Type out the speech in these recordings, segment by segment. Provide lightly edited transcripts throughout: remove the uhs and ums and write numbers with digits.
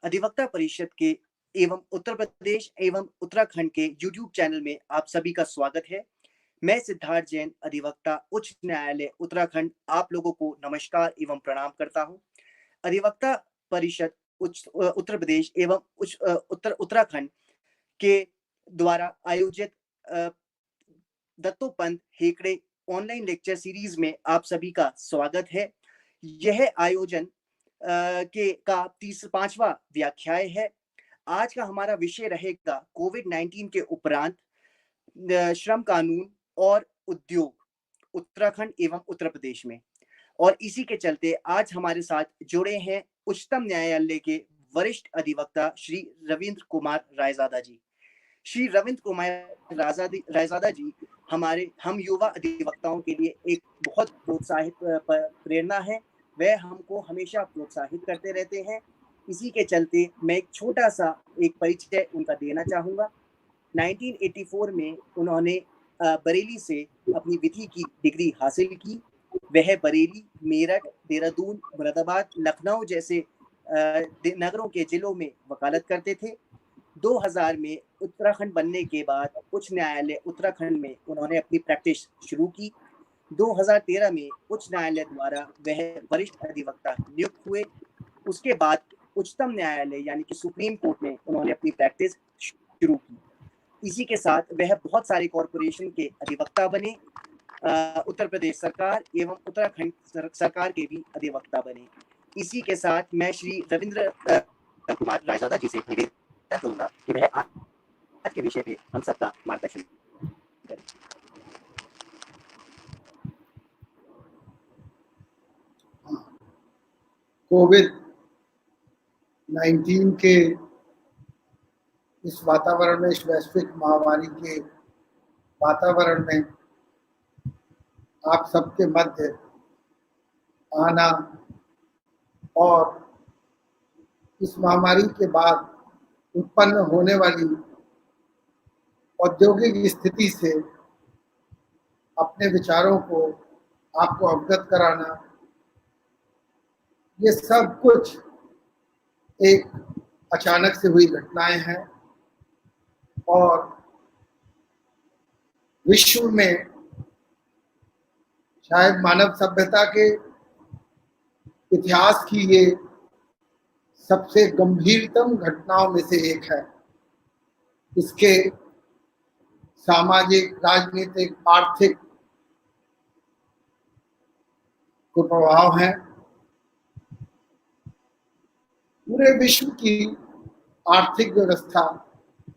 अधिवक्ता परिषद के एवं उत्तर प्रदेश एवं उत्तराखंड के यूट्यूब चैनल में आप सभी का स्वागत है। मैं सिद्धार्थ जैन, अधिवक्ता उच्च न्यायालय उत्तराखंड, आप लोगों को नमस्कार एवं प्रणाम करता हूं। अधिवक्ता परिषद उत्तर प्रदेश एवं उत्तराखंड के द्वारा आयोजित Dattopant Hegde online lecture series में आप सभी का स्वागत है। यह आयोजन का 5वां व्याख्यान है। आज का हमारा विषय रहेगा कोविड-19 के उपरांत श्रम कानून और उद्योग उत्तराखंड एवं उत्तर प्रदेश में। और इसी के चलते आज हमारे साथ जुड़े हैं उच्चतम न्यायालय के वरिष्ठ अधिवक्ता श्री रविंद्र कुमार रायजादा जी। श्री रविंद्र कुमार रायजादा जी हम युवा अधिवक्ताओं के लिए एक बहुत प्रोत्साहित प्रेरणा है। वह हमको हमेशा प्रोत्साहित करते रहते हैं। इसी के चलते मैं एक छोटा सा एक परिचय उनका देना चाहूँगा। 1984 में उन्होंने बरेली से अपनी विधि की डिग्री हासिल की। वह बरेली, मेरठ, देहरादून, मुरादाबाद, लखनऊ जैसे नगरों के जिलों में वकालत करते थे। 2000 में उत्तराखंड बनने के बाद उच्च न्यायालय उत्तराखंड में उन्होंने अपनी प्रैक्टिस शुरू की। 2013 में उच्च न्यायालय द्वारा वह वरिष्ठ अधिवक्ता नियुक्त हुए। उसके बाद उच्चतम न्यायालय यानी कि सुप्रीम कोर्ट में उन्होंने अपनी प्रैक्टिस शुरू की। इसी के साथ वह बहुत सारे कॉरपोरेशन के अधिवक्ता बने। उत्तर प्रदेश सरकार एवं उत्तराखंड सरकार के भी अधिवक्ता बने। इसी के साथ मैं श्री रविंद्र कुमार रायजादा जी से निवेदन करूंगा कि वह आज के विषय पे हम सबका मार्गदर्शन करें। कोविड-19 के इस वातावरण में, इस वैश्विक महामारी के वातावरण में आप सबके मध्य आना और इस महामारी के बाद उत्पन्न होने वाली औद्योगिक स्थिति से अपने विचारों को आपको अवगत कराना, ये सब कुछ एक अचानक से हुई घटनाएं हैं और विश्व में शायद मानव सभ्यता के इतिहास की ये सबसे गंभीरतम घटनाओं में से एक है। इसके सामाजिक, राजनीतिक, आर्थिक कुप्रभाव हैं। पूरे विश्व की आर्थिक व्यवस्था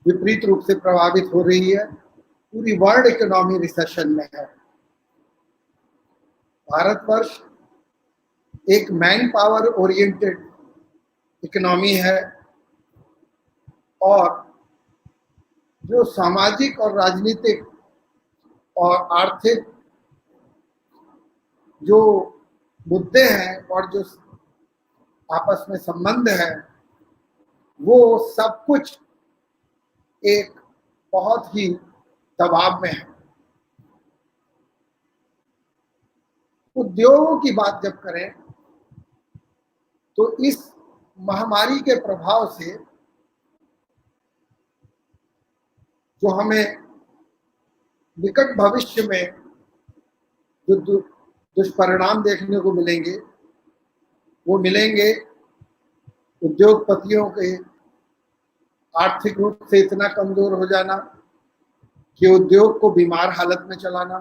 विपरीत रूप से प्रभावित हो रही है। पूरी वर्ल्ड इकोनॉमी रिसेशन में है। भारतवर्ष एक मैन पावर ओरिएंटेड इकोनॉमी है और जो सामाजिक और राजनीतिक और आर्थिक जो मुद्दे हैं और जो आपस में संबंध है, वो सब कुछ एक बहुत ही दबाव में है। उद्योगों की बात जब करें तो इस महामारी के प्रभाव से जो हमें निकट भविष्य में जो दुष्परिणाम देखने को मिलेंगे, वो मिलेंगे उद्योगपतियों के आर्थिक रूप से इतना कमजोर हो जाना कि उद्योग को बीमार हालत में चलाना,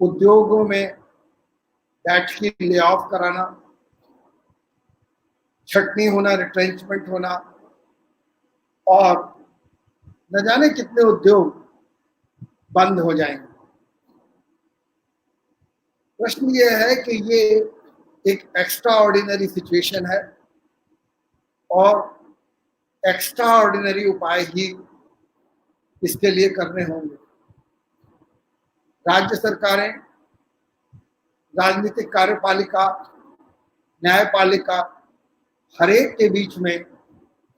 उद्योगों में बैठ के ले ऑफ कराना, छटनी होना, रिट्रेंचमेंट होना और न जाने कितने उद्योग बंद हो जाएंगे। प्रश्न ये है कि ये एक एक्स्ट्रा ऑर्डिनरी सिचुएशन है और एक्स्ट्रा ऑर्डिनरी उपाय ही इसके लिए करने होंगे। राज्य सरकारें, राजनीतिक कार्यपालिका, न्यायपालिका, हर एक के बीच में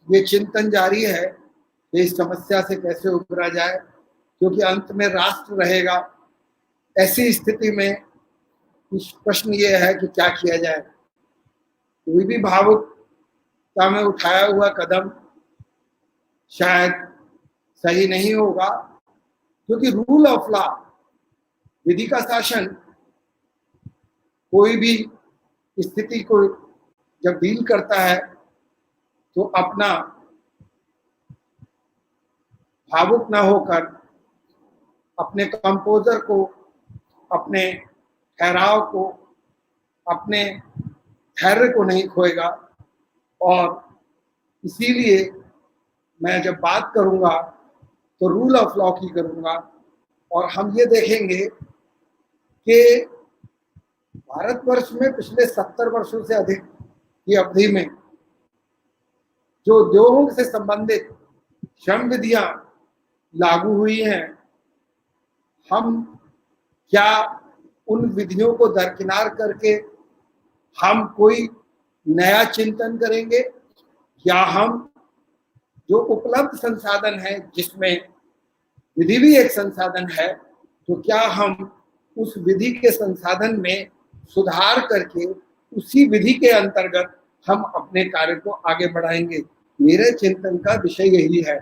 ये चिंतन जारी है कि इस समस्या से कैसे उबरा जाए, क्योंकि अंत में राष्ट्र रहेगा। ऐसी स्थिति में प्रश्न ये है कि क्या किया जाए। कोई भी भावुक का में उठाया हुआ कदम शायद सही नहीं होगा, क्योंकि रूल ऑफ लॉ, विधि का शासन, कोई भी स्थिति को जब डील करता है तो अपना भावुक ना होकर अपने कंपोजर को, अपने ठहराव को, अपने धैर्य को नहीं खोएगा। और इसीलिए मैं जब बात करूंगा तो रूल ऑफ लॉ की करूंगा, और हम ये देखेंगे कि भारतवर्ष में पिछले 70 वर्षों से अधिक की अवधि में जो उद्योगों से संबंधित श्रम विधियां लागू हुई हैं, हम क्या उन विधियों को दरकिनार करके हम कोई नया चिंतन करेंगे, या हम जो उपलब्ध संसाधन है, जिसमें विधि भी एक संसाधन है, तो क्या हम उस विधि के संसाधन में सुधार करके उसी विधि के अंतर्गत हम अपने कार्य को आगे बढ़ाएंगे। मेरे चिंतन का विषय यही है।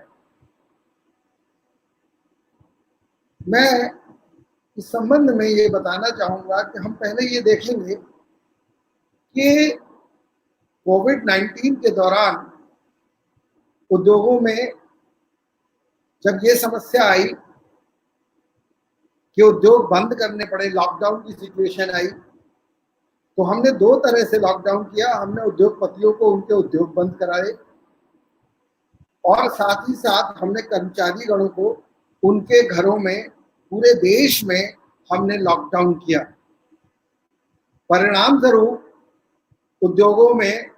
मैं इस संबंध में ये बताना चाहूंगा कि हम पहले ये देखेंगे कि कोविड-19 के दौरान उद्योगों में जब ये समस्या आई कि उद्योग बंद करने पड़े, लॉकडाउन की सिचुएशन आई, तो हमने दो तरह से लॉकडाउन किया। हमने उद्योगपतियों को उनके उद्योग बंद कराए, और साथ ही साथ हमने कर्मचारी गणों को उनके घरों में, पूरे देश में हमने लॉकडाउन किया। परिणाम स्वरूप उद्योगों में,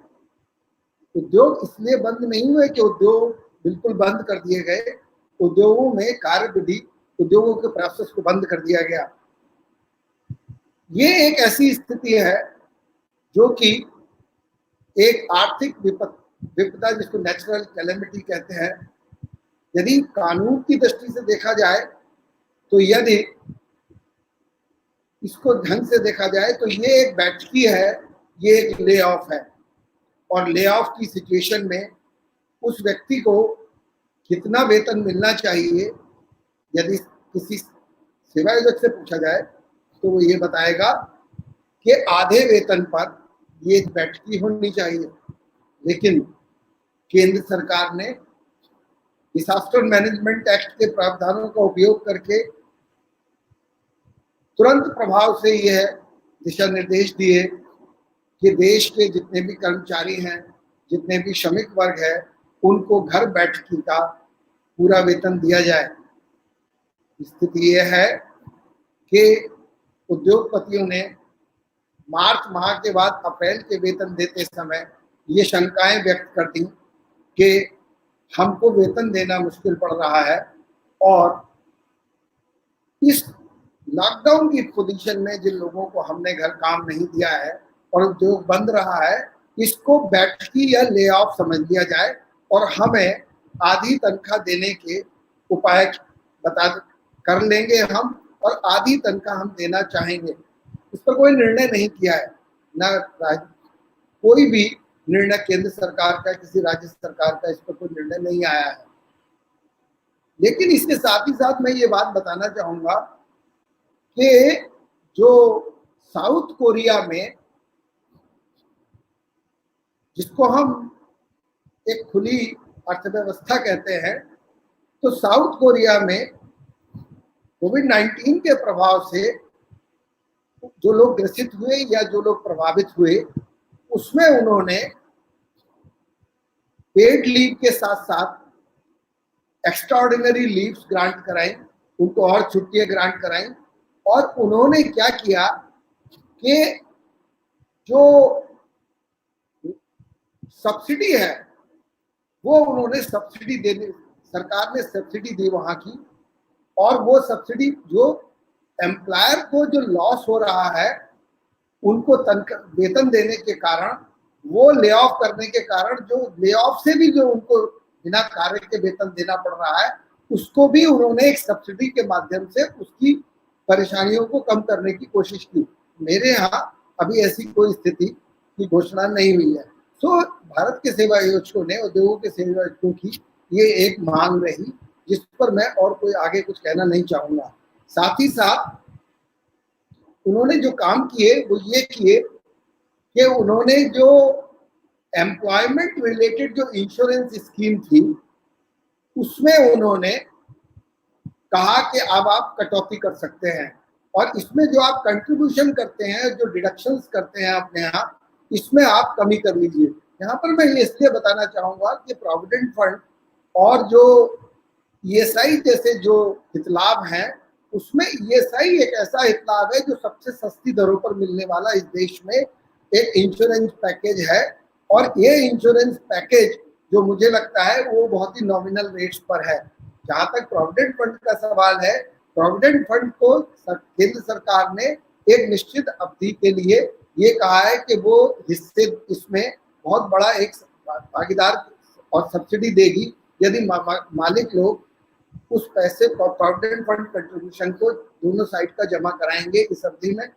उद्योग इसलिए बंद नहीं हुए कि उद्योग बिल्कुल बंद कर दिए गए, उद्योगों में कार्य विधि, उद्योगों के प्रोसेस को बंद कर दिया गया। ये एक ऐसी स्थिति है जो कि एक आर्थिक विपदा, जिसको नेचुरल कैलेमिटी कहते हैं, यदि कानून की दृष्टि से देखा जाए, तो यदि इसको ढंग से देखा जाए तो ये एक बैठकी है, ये एक ले ऑफ है। और ले ऑफ की सिचुएशन में उस व्यक्ति को कितना वेतन मिलना चाहिए, यदि किसी सेवायोजक से पूछा जाए तो वो ये बताएगा कि आधे वेतन पर ये बैठकी होनी चाहिए। लेकिन केंद्र सरकार ने डिसास्टर मैनेजमेंट एक्ट के प्रावधानों का उपयोग करके तुरंत प्रभाव से यह दिशा निर्देश दिए कि देश के जितने भी कर्मचारी हैं, जितने भी श्रमिक वर्ग है, उनको घर बैठकी का पूरा वेतन दिया जाए। स्थिति यह है कि उद्योगपतियों ने मार्च माह के बाद अप्रैल के वेतन देते समय ये शंकाएं व्यक्त कर दी कि हमको वेतन देना मुश्किल पड़ रहा है, और इस लॉकडाउन की पोजीशन में जिन लोगों को हमने घर काम नहीं दिया है और उद्योग बंद रहा है, इसको बैठकी या ले ऑफ समझ लिया जाए, और हमें आधी तनख्वाह देने के उपाय कर लेंगे हम, और आधी तनख्वाह हम देना चाहेंगे। इस पर कोई निर्णय नहीं किया है, ना कोई भी निर्णय केंद्र सरकार का, किसी राज्य सरकार का इस पर कोई निर्णय नहीं आया है। लेकिन इसके साथ ही साथ मैं ये बात बताना चाहूंगा कि जो साउथ कोरिया में, जिसको हम एक खुली अर्थव्यवस्था कहते हैं, तो साउथ कोरिया में कोविड-19 के प्रभाव से जो लोग ग्रसित हुए या जो लोग प्रभावित हुए, उसमें उन्होंने पेड लीव के साथ साथ एक्स्ट्राऑर्डिनरी लीव्स ग्रांट कराई, उनको और छुट्टियां ग्रांट कराई। और उन्होंने क्या किया कि जो सब्सिडी है वो उन्होंने सब्सिडी देने, सरकार ने सब्सिडी दी वहां की, और वो सब्सिडी जो एम्प्लॉयर को जो लॉस हो रहा है उनको वेतन देने के कारण, वो ले ऑफ करने के कारण, जो ले ऑफ से भी जो उनको बिना कार्य के वेतन देना पड़ रहा है, उसको भी उन्होंने एक सब्सिडी के माध्यम से उसकी परेशानियों को कम करने की कोशिश की। मेरे यहाँ अभी ऐसी कोई स्थिति की घोषणा नहीं हुई है। सो भारत के सेवा आयोजकों ने उद्योगों के सेवा आयोजकों की ये एक मांग रही, जिस पर मैं और कोई आगे कुछ कहना नहीं चाहूंगा। साथ ही साथ उन्होंने जो काम किए वो ये किए कि उन्होंने जो एम्प्लॉयमेंट रिलेटेड जो इंश्योरेंस स्कीम थी उसमें उन्होंने कहा कि अब आप कटौती कर सकते हैं, और इसमें जो आप कंट्रीब्यूशन करते हैं, जो डिडक्शंस करते हैं अपने यहाँ, इसमें आप कमी कर लीजिए। यहाँ पर मैं ये इसलिए बताना चाहूंगा कि प्रोविडेंट फंड और जो ईएसआई जैसे जो हितलाभ हैं, उसमें ईएसआई एक ऐसा हितलाभ है जो सबसे सस्ती दरों पर मिलने वाला इस देश में एक इंश्योरेंस पैकेज है। और ये इंश्योरेंस पैकेज जो मुझे लगता है वो बहुत ही नॉमिनल रेट्स पर है। जहां तक प्रोविडेंट फंड का सवाल है, प्रोविडेंट फंड को केंद्र सरकार ने एक निश्चित अवधि के लिए ये कहा है कि वो हिस्से इसमें बहुत बड़ा एक भागीदार और सब्सिडी देगी यदि मालिक लोग उस पैसे प्रोविडेंट फंड कंट्रीब्यूशन को दोनों साइड का जमा कराएंगे इस अवधि में।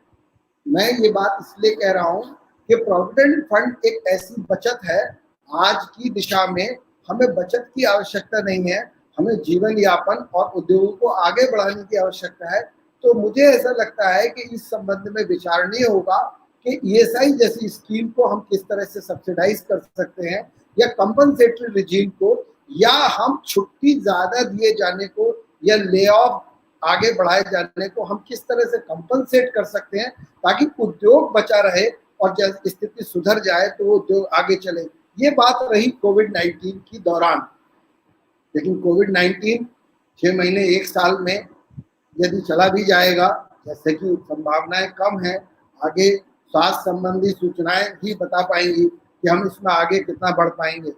मैं ये बात इसलिए कह रहा हूँ कि प्रोविडेंट फंड एक ऐसी बचत है, आज की दिशा में हमें बचत की आवश्यकता नहीं है, हमें जीवन यापन और उद्योगों को आगे बढ़ाने की आवश्यकता है। तो मुझे ऐसा लगता है कि इस संबंध में विचारणीय होगा कि ईएसआई जैसी स्कीम को हम किस तरह से सब्सिडाइज कर सकते हैं, या कंपनसेटरी रिजीम को, या हम छुट्टी ज्यादा दिए जाने को या ले ऑफ आगे बढ़ाए जाने को हम किस तरह से कंपनसेट कर सकते हैं ताकि उद्योग बचा रहे और जब स्थिति सुधर जाए तो वो उद्योग आगे चले। ये बात रही कोविड-19 की दौरान। लेकिन कोविड-19 6 महीने 1 साल में यदि चला भी जाएगा, जैसे कि संभावनाएं कम है, आगे स्वास्थ्य संबंधी सूचनाएं ही बता पाएंगी कि हम इसमें आगे कितना बढ़ पाएंगे।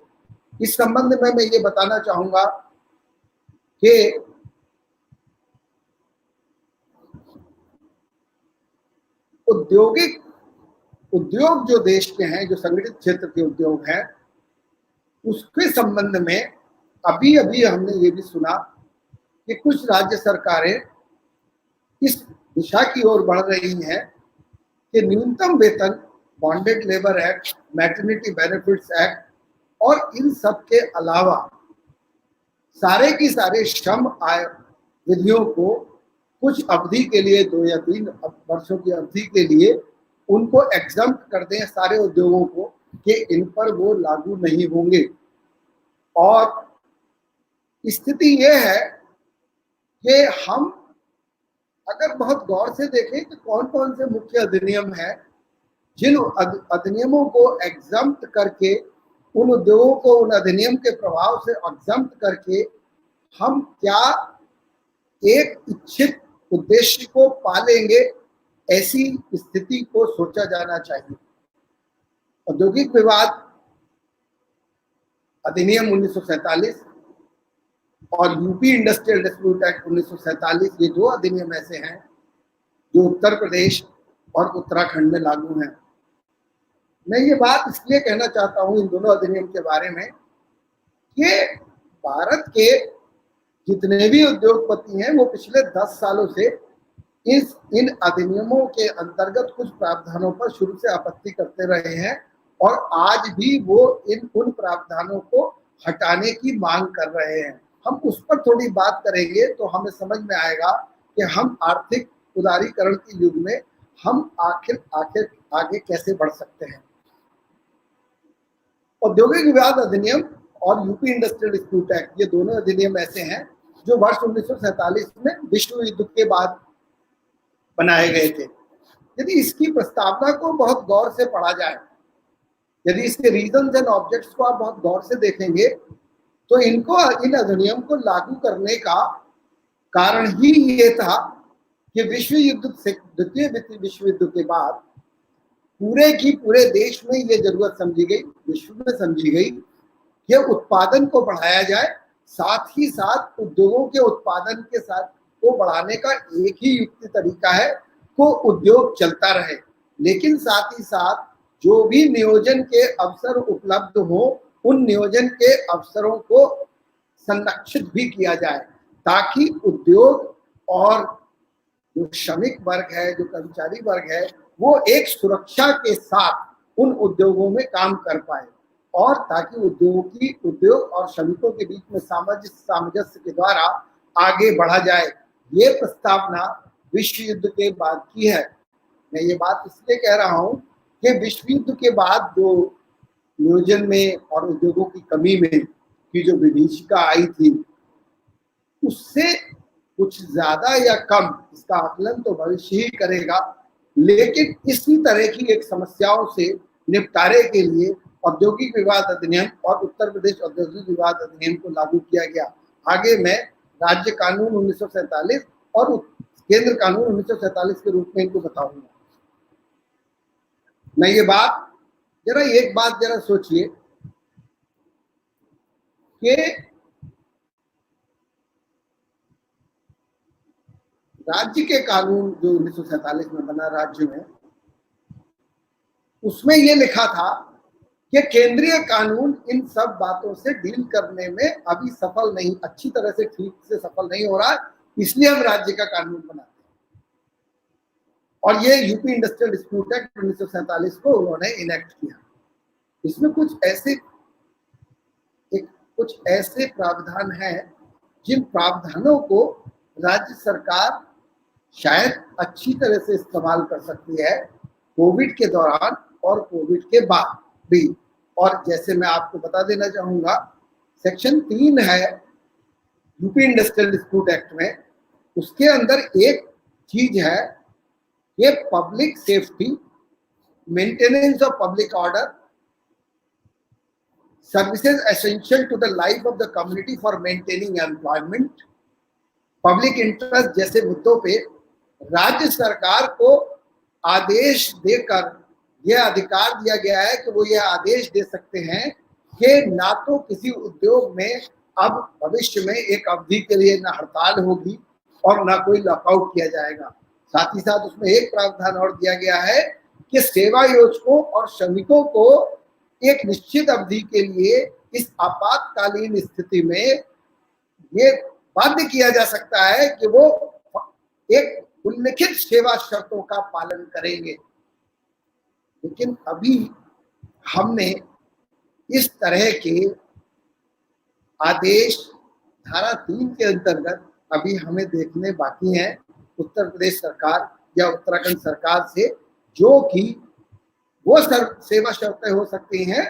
इस संबंध में मैं ये बताना चाहूंगा कि उद्योग जो देश के हैं, जो संगठित क्षेत्र के उद्योग हैं, उसके संबंध में अभी अभी हमने ये भी सुना कि कुछ राज्य सरकारें इस दिशा की ओर बढ़ रही हैं कि न्यूनतम वेतन, bonded labour act, maternity benefits act और इन सब के अलावा सारे की सारे श्रम आय विधियों को कुछ अवधि के लिए, 2 या 3 वर्षों की अवधि के लिए उनको एग्जम्प्ट कर दें सारे उद्योगों को कि इन पर वो लागू नहीं होंगे। और स्थिति ये है कि हम अगर बहुत गौर से देखें कि कौन कौन से मुख्य अधिनियम हैं, जिन अधिनियमों को एग्जम्प्ट करके, उन उद्योगों को उन अधिनियम के प्रभाव से एग्जम्प्ट करके हम क्या एक इच्छित उद्देश्य को पालेंगे, ऐसी स्थिति को सोचा जाना चाहिए। औद्योगिक विवाद अधिनियम 1947 और यूपी इंडस्ट्रियल डिस्प्यूट एक्ट 1947, ये 2 अधिनियम ऐसे हैं जो उत्तर प्रदेश और उत्तराखंड में लागू हैं। मैं ये बात इसलिए कहना चाहता हूँ इन दोनों अधिनियम के बारे में कि भारत के जितने भी उद्योगपति हैं वो पिछले 10 सालों से इन अधिनियमों के अंतर्गत कुछ प्रावधानों पर शुरू से आपत्ति करते रहे हैं, और आज भी वो उन प्रावधानों को हटाने की मांग कर रहे हैं। हम उस पर थोड़ी बात करेंगे तो हमें समझ में आएगा कि हम आर्थिक उदारीकरण के युग में हम आखिर आगे कैसे बढ़ सकते हैं। औद्योगिक विवाद अधिनियम और यूपी इंडस्ट्रियल डिस्प्यूट एक्ट, ये दोनों अधिनियम ऐसे हैं जो वर्ष 1947 में विश्व युद्ध के बाद बनाए गए थे। यदि इसकी प्रस्तावना को बहुत गौर से पढ़ा जाए, यदि इसके रीजंस एंड ऑब्जेक्ट्स को आप बहुत गौर से देखेंगे, तो इन अधिनियम को लागू करने का कारण ही ये था कि द्वितीय विश्व युद्ध के बाद पूरे देश में ये जरूरत समझी गई, विश्व में समझी गई कि उत्पादन को बढ़ाया जाए, साथ ही साथ उद्योगों के उत्पादन के साथ को बढ़ाने का एक ही युक्ति तरीका है को उद्योग चलता रहे, लेकिन साथ ही साथ जो भी नियोजन के अवसर उपलब्ध हो, उन नियोजन के अवसरों को संरक्षित भी किया जाए, ताकि उद्योग और जो श्रमिक वर्ग है, जो कर्मचारी वर्ग है, वो एक सुरक्षा के साथ उन उद्योगों में काम कर पाए। और ताकि उद्योग और श्रमिकों के बीच में सामंजस्य के द्वारा आगे बढ़ा जाए। ये प्रस्तावना विश्व युद्ध के बाद की है। मैं ये बात इसलिए कह रहा हूं कि विश्व युद्ध के बाद जो नियोजन में और उद्योगों की कमी में की जो विभीषिका आई थी, उससे कुछ ज्यादा या कम इसका आकलन तो भविष्य ही करेगा, लेकिन इसी तरह की एक समस्याओं से निपटारे के लिए औद्योगिक विवाद अधिनियम और उत्तर प्रदेश औद्योगिक विवाद अधिनियम को लागू किया गया। आगे मैं राज्य कानून 1947 और केंद्र कानून 1947 के रूप में इनको बताऊंगा। मैं ये बात एक बात जरा सोचिए कि राज्य के कानून जो 1947 में बना राज्य में, उसमें ये लिखा था कि केंद्रीय कानून इन सब बातों से डील करने में अभी सफल नहीं, अच्छी तरह से ठीक से सफल नहीं हो रहा, इसलिए हम राज्य का कानून बनाते हैं। और ये यूपी इंडस्ट्रियल डिस्प्यूट एक्ट 1947 को उन्होंने इनेक्ट किया। इसमें कुछ ऐसे प्रावधान हैं जिन प्रावधानों को राज्य सरकार शायद अच्छी तरह से इस्तेमाल कर सकती है कोविड के दौरान और कोविड के बाद भी। और जैसे मैं आपको बता देना चाहूंगा, सेक्शन 3 है यूपी इंडस्ट्रियल डिस्प्यूट एक्ट में, उसके अंदर एक चीज है ये public safety, maintenance of public order, services essential to the life of the community for maintaining employment, public interest जैसे मुद्दों पे राज्य सरकार को आदेश देकर यह अधिकार दिया गया है कि वो यह आदेश दे सकते हैं कि ना तो किसी उद्योग में अब भविष्य में एक अवधि के लिए ना हड़ताल होगी और ना कोई लॉकआउट किया जाएगा। साथ ही साथ उसमें एक प्रावधान और दिया गया है कि सेवा योजकों और श्रमिकों को एक निश्चित अवधि के लिए इस आपातकालीन स्थिति में ये बाध्य किया जा सकता है कि वो एक उल्लिखित सेवा शर्तों का पालन करेंगे। लेकिन अभी हमने इस तरह के आदेश धारा 3 के अंतर्गत अभी हमें देखने बाकी हैं उत्तर प्रदेश सरकार या उत्तराखंड सरकार से, जो कि वो सेवा शर्तें हो सकती हैं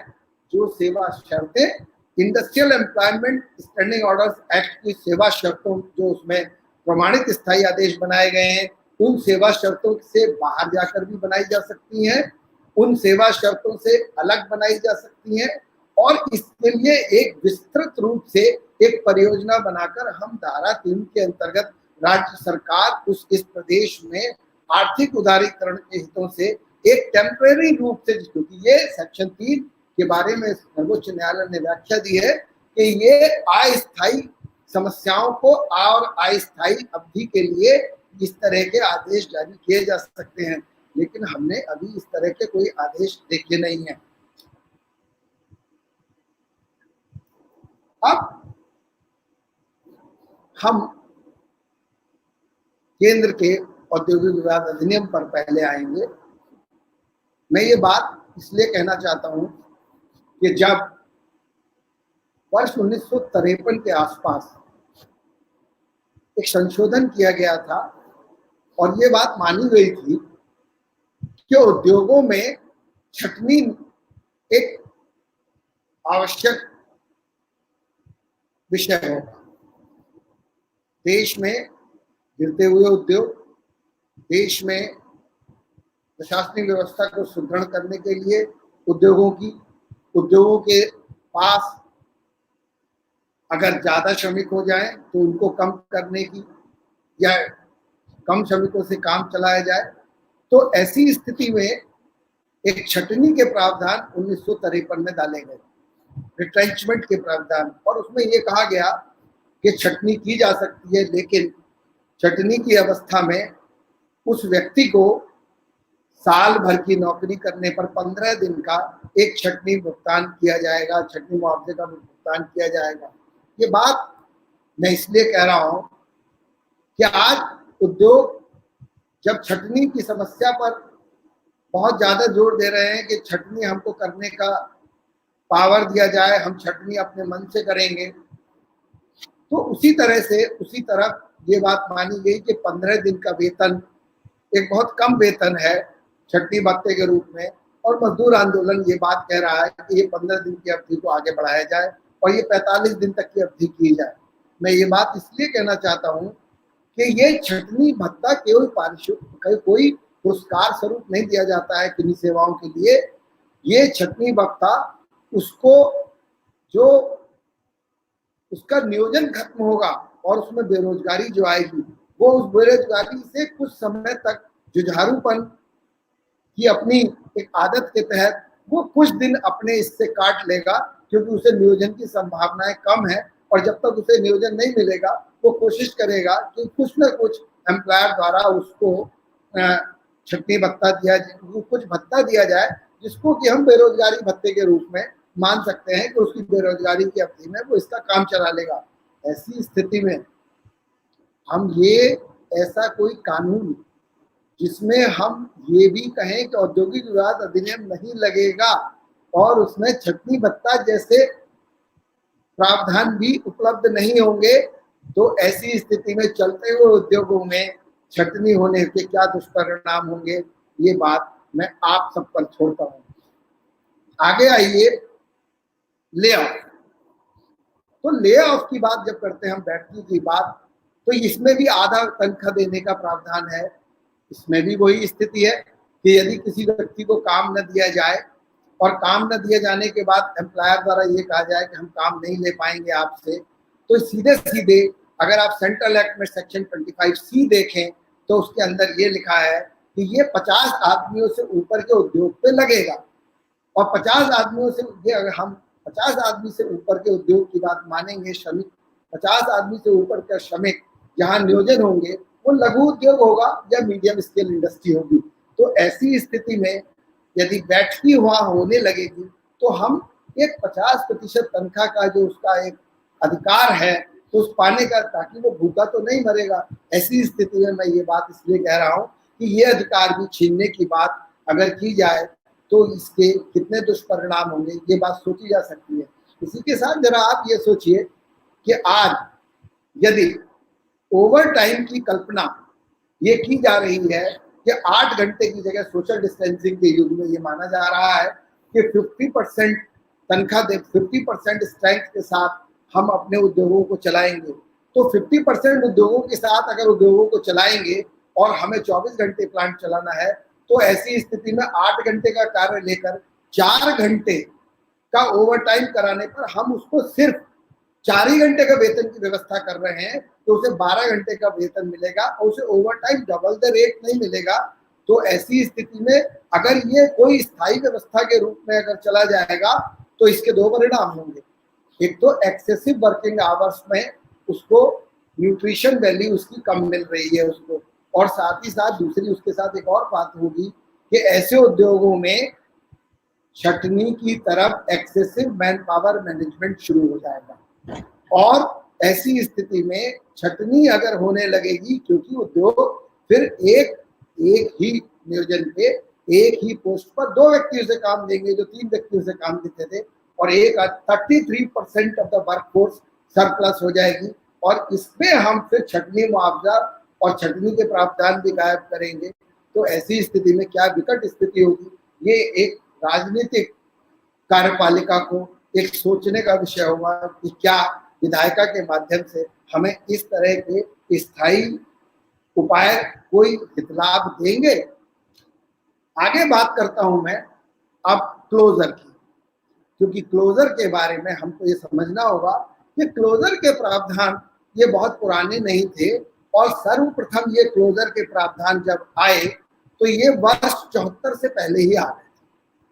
जो सेवा शर्तें industrial employment standing orders act की सेवा शर्तों जो उसमें प्रमाणित स्थायी आदेश बनाए गए हैं, उन सेवा शर्तों से बाहर जाकर भी बनाई जा सकती हैं, उन सेवा शर्तों से अलग बनाई जा सकती हैं। और इसके लिए एक विस्तृत रूप से एक परियोजना बनाकर हम धारा 3 के अंतर्गत राज्य सरकार इस प्रदेश में आर्थिक उदारीकरण के हितों से एक टेम्परेरी रूप से, क्योंकि ये सेक्शन 3 के बारे में सर्वोच्च न्यायालय ने व्याख्या दी है कि ये अस्थायी समस्याओं को और अस्थायी अवधि के लिए इस तरह के आदेश जारी किए जा सकते हैं, लेकिन हमने अभी इस तरह के कोई आदेश देखे नहीं है। अब हम केंद्र के औद्योगिक विवाद अधिनियम पर पहले आएंगे। मैं ये बात इसलिए कहना चाहता हूं कि जब वर्ष 1953 के आसपास एक संशोधन किया गया था और ये बात मानी गई थी कि उद्योगों में छटनी एक आवश्यक विषय होगा। देश में गिरते हुए उद्योग, देश में प्रशासनिक व्यवस्था को सुदृढ़ करने के लिए उद्योगों के पास अगर ज्यादा श्रमिक हो जाए तो उनको कम करने की या कम श्रमिकों से काम चलाया जाए, तो ऐसी स्थिति में एक छटनी के प्रावधान 1953 में डाले गए, रिट्रेंचमेंट के प्रावधान। और उसमें यह कहा गया कि छटनी की जा सकती है, लेकिन छटनी की अवस्था में उस व्यक्ति को साल भर की नौकरी करने पर 15 दिन का एक छटनी भुगतान किया जाएगा, छटनी मुआवजे का भुगतान किया जाएगा। ये बात मैं इसलिए कह रहा हूं कि आज उद्योग जब छटनी की समस्या पर बहुत ज्यादा जोर दे रहे हैं कि छटनी हमको करने का पावर दिया जाए, हम छटनी अपने मन से करेंगे। तो उसी तरह ये बात मानी गई कि 15 दिन का वेतन एक बहुत कम वेतन है छटनी भत्ते के रूप में, और मजदूर आंदोलन ये बात कह रहा है कि ये 15 दिन की अवधि को आगे बढ़ाया जाए और ये 45 दिन तक की अवधि की जाए। मैं ये बात इसलिए कहना चाहता हूँ कि ये छटनी भत्ता केवल कोई पुरस्कार स्वरूप नहीं दिया जाता है किन्हीं सेवाओं के लिए। ये छटनी भत्ता उसको जो उसका नियोजन खत्म होगा और उसमें बेरोजगारी जो आएगी, वो उस बेरोजगारी से कुछ समय तक जुझारूपन की अपनी एक आदत के तहत वो कुछ दिन अपने इससे काट लेगा, क्योंकि उसे नियोजन की संभावनाएं कम है। और जब तक उसे नियोजन नहीं मिलेगा वो कोशिश करेगा कि कुछ न कुछ एम्प्लॉयर द्वारा उसको छटनी भत्ता कुछ भत्ता दिया जाए, जिसको कि हम बेरोजगारी भत्ते के रूप में मान सकते हैं कि उसकी बेरोजगारी की अवधि में वो इसका काम चला लेगा। ऐसी स्थिति में हम ऐसा कोई कानून जिसमें हम ये भी कहें कि औद्योगिक विवाद अधिनियम नहीं लगेगा और उसमें छटनी भत्ता जैसे प्रावधान भी उपलब्ध नहीं होंगे, तो ऐसी स्थिति में चलते हुए उद्योगों में छटनी होने के क्या दुष्परिणाम होंगे, ये बात मैं आप सब पर छोड़ता हूँ। आगे आइए, ले ऑफ। तो ले ऑफ की बात जब करते हैं हम, बैठकी की बात, तो इसमें भी आधा तनख्वाह देने का प्रावधान है। इसमें भी वही स्थिति है कि यदि किसी व्यक्ति को काम न दिया जाए और काम न दिए जाने के बाद एम्प्लॉयर द्वारा ये कहा जाए कि हम काम नहीं ले पाएंगे आपसे, तो सीधे सीधे अगर आप सेंट्रल एक्ट में सेक्शन 25C देखें तो उसके अंदर ये लिखा है कि ये 50 आदमियों से ऊपर के उद्योग पे लगेगा। और 50 आदमियों से, ये अगर हम 50 आदमी से ऊपर के उद्योग की बात मानेंगे, श्रमिक 50 आदमी से ऊपर का श्रमिक जहाँ नियोजन होंगे वो लघु उद्योग होगा या मीडियम स्केल इंडस्ट्री होगी। तो ऐसी स्थिति में यदि बैठकी वहां होने लगेगी तो हम एक 50% तनख्वाह का जो उसका एक अधिकार है तो उस पाने का, ताकि वो भूखा तो नहीं मरेगा। ऐसी स्थिति में मैं ये बात इसलिए कह रहा हूँ कि ये अधिकार भी छीनने की बात अगर की जाए तो इसके कितने दुष्परिणाम होंगे, ये बात सोची जा सकती है। इसी के साथ जरा आप ये सोचिए कि आज यदि ओवर टाइम की कल्पना ये की जा रही है कि 8 घंटे की जगह सोशल डिस्टेंसिंग के युग में ये माना जा रहा है कि 50% तनख्वाह दे, 50% स्ट्रेंथ के साथ हम अपने उद्योगों को चलाएंगे। तो 50% उद्योगों के साथ अगर उद्योगों को चलाएंगे और हमें 24 घंटे प्लांट चलाना है, तो ऐसी स्थिति में 8 घंटे का कार्य लेकर 4 घंटे का ओवर टाइम कराने पर हम उसको सिर्फ 4 ही घंटे का वेतन की व्यवस्था कर रहे हैं, तो उसे 12 घंटे का वेतन मिलेगा और उसे over time double the rate नहीं मिलेगा। तो ऐसी स्थिति में अगर ये कोई स्थायी व्यवस्था के रूप में अगर चला जाएगा तो इसके दो परिणाम होंगे। एक तो एक्सेसिव वर्किंग आवर्स में उसको न्यूट्रिशन वैल्यू उसकी कम मिल रही है उसको, और साथ ही साथ दूसरी उसके साथ एक और बात होगी कि ऐसे उद्योगों में छटनी की तरफ एक्सेसिव मैन पावर मैनेजमेंट शुरू हो जाएगा। और ऐसी स्थिति में छटनी अगर होने लगेगी, क्योंकि उद्योग फिर एक ही नियोजन पे एक ही पोस्ट पर 2 व्यक्तियों से काम देंगे जो 3 व्यक्तियों से काम देते थे, और 33% ऑफ द वर्कफोर्स सरप्लस हो जाएगी। और इसमें हम फिर छटनी मुआवजा और छटनी के प्रावधान भी गायब करेंगे। तो ऐसी स्थिति में क्या विकट स्थिति होगी, ये एक राजनीतिक कार्यपालिका को एक सोचने का विषय होगा कि क्या विधायिका के माध्यम से हमें इस तरह के स्थायी उपाय कोई हितलाभ देंगे। आगे बात करता हूं मैं अब क्लोजर की, क्योंकि क्लोजर के बारे में हमको ये समझना होगा कि क्लोजर के प्रावधान ये बहुत पुराने नहीं थे, और सर्वप्रथम ये क्लोजर के प्रावधान जब आए तो ये वर्ष 74 से पहले ही आ गए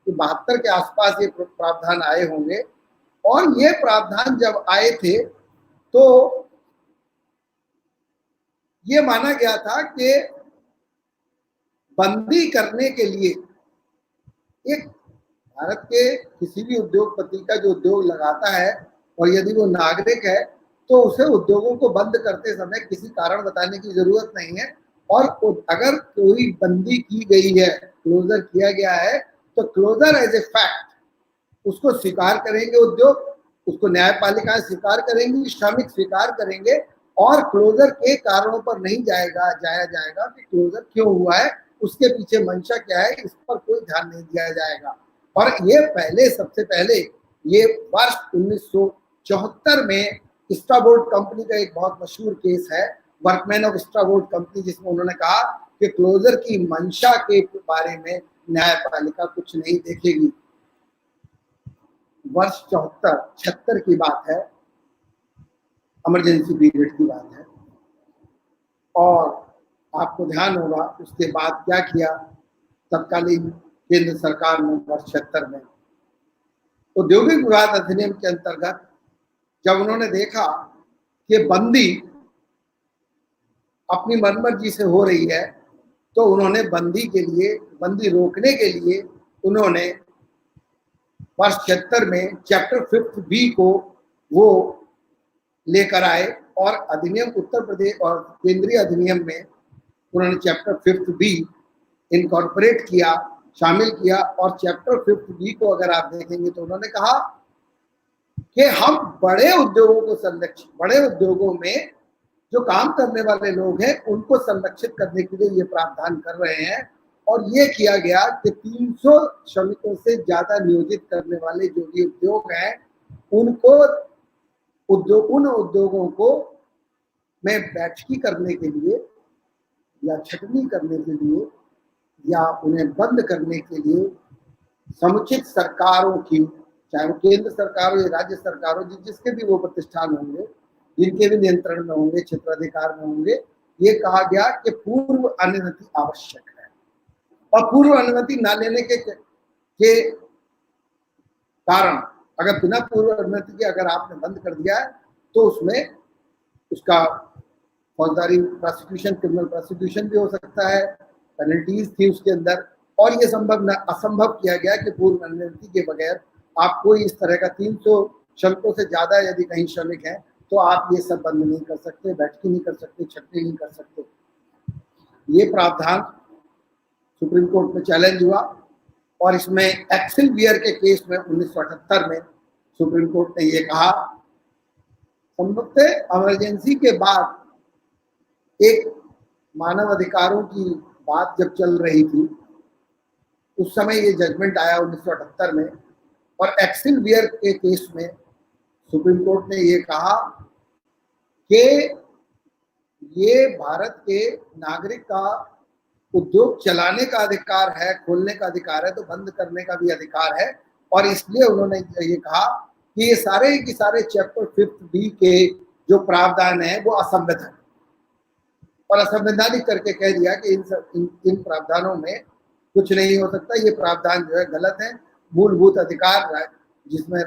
थे। 72 के आसपास ये प्रावधान आए होंगे। और ये प्रावधान जब आए थे तो ये माना गया था कि बंदी करने के लिए एक भारत के किसी भी उद्योगपति का जो उद्योग लगाता है और यदि वो नागरिक है तो उसे उद्योगों को बंद करते समय किसी कारण बताने की जरूरत नहीं है। और अगर कोई बंदी की गई है, क्लोजर किया गया है, तो क्लोजर एज ए फैक्ट उसको स्वीकार करेंगे उद्योग, उसको न्यायपालिकाएं स्वीकार करेंगी, श्रमिक स्वीकार करेंगे, और क्लोजर के कारणों पर नहीं जाया जाएगा कि क्लोजर क्यों हुआ है, उसके पीछे मंशा क्या है, इस पर कोई ध्यान नहीं दिया जाएगा। और ये सबसे पहले ये वर्ष 1974 में स्ट्राबोर्ड कंपनी का एक बहुत मशहूर केस है, वर्कमैन ऑफ स्ट्राबोर्ड कंपनी, जिसमें उन्होंने कहा कि क्लोजर की मंशा के बारे में न्यायपालिका कुछ नहीं देखेगी। वर्ष 76 की बात है, इमरजेंसी पीरियड की बात है। और आपको ध्यान होगा उसके बाद क्या किया तत्कालीन केंद्र सरकार ने वर्ष 76 में औद्योगिक विवाद अधिनियम के अंतर्गत जब उन्होंने देखा कि बंदी अपनी मनमर्जी से हो रही है, तो उन्होंने बंदी रोकने के लिए उन्होंने वर्ष 76 में चैप्टर 5 बी को वो लेकर आए और अधिनियम उत्तर प्रदेश और केंद्रीय अधिनियम में उन्होंने चैप्टर 5 बी इनकॉर्पोरेट किया, शामिल किया। और चैप्टर 5 बी को अगर आप देखेंगे तो उन्होंने कहा कि हम बड़े उद्योगों में जो काम करने वाले लोग हैं उनको संरक्षित करने के लिए ये प्रावधान कर रहे हैं। और ये किया गया कि 300 श्रमिकों से ज्यादा नियोजित करने वाले जो भी उद्योग हैं उन उद्योगों को में बैठकी करने के लिए या छटनी करने के लिए या उन्हें बंद करने के लिए समुचित सरकारों की, चाहे वो केंद्र सरकार हो या राज्य सरकार हो, जिसके भी वो प्रतिष्ठान होंगे, जिनके भी नियंत्रण में होंगे, क्षेत्राधिकार में होंगे, ये कहा गया कि पूर्व अनुमति आवश्यक है। और पूर्व अनुमति न लेने के कारण अगर बिना पूर्व अनुमति के अगर आपने बंद कर दिया है तो उसमें उसका फौजदारी प्रोसिक्यूशन, क्रिमिनल प्रोसिक्यूशन भी हो सकता है, पेनल्टीज थी उसके अंदर। और ये असंभव किया गया कि पूर्व अनुमति के बगैर आप कोई इस तरह का 300 श्रमिकों से ज्यादा यदि कहीं श्रमिक हैं तो आप ये सब बंद नहीं कर सकते, बैठकी नहीं कर सकते, छटनी नहीं कर सकते। ये प्रावधान सुप्रीम कोर्ट में चैलेंज हुआ और इसमें एक्सेल वियर के केस में 1978 में सुप्रीम कोर्ट ने ये कहा, संभवतः इमरजेंसी के बाद एक मानव अधिकारों की बात जब चल रही थी उस समय ये जजमेंट आया 1978 में। और एक्सेल वियर के केस में सुप्रीम कोर्ट ने ये कहा कि ये भारत के नागरिक का उद्योग चलाने का अधिकार है, खोलने का अधिकार है, तो बंद करने का भी अधिकार है। और इसलिए उन्होंने ये कहा कि ये सारे के सारे चैप्टर 5 बी के जो प्रावधान है वो असंवैधानिक, और असंवैधानिक करके कह दिया कि इन प्रावधानों में कुछ नहीं हो सकता, ये प्रावधान जो है गलत है। मूलभूत अधिकार जिसमें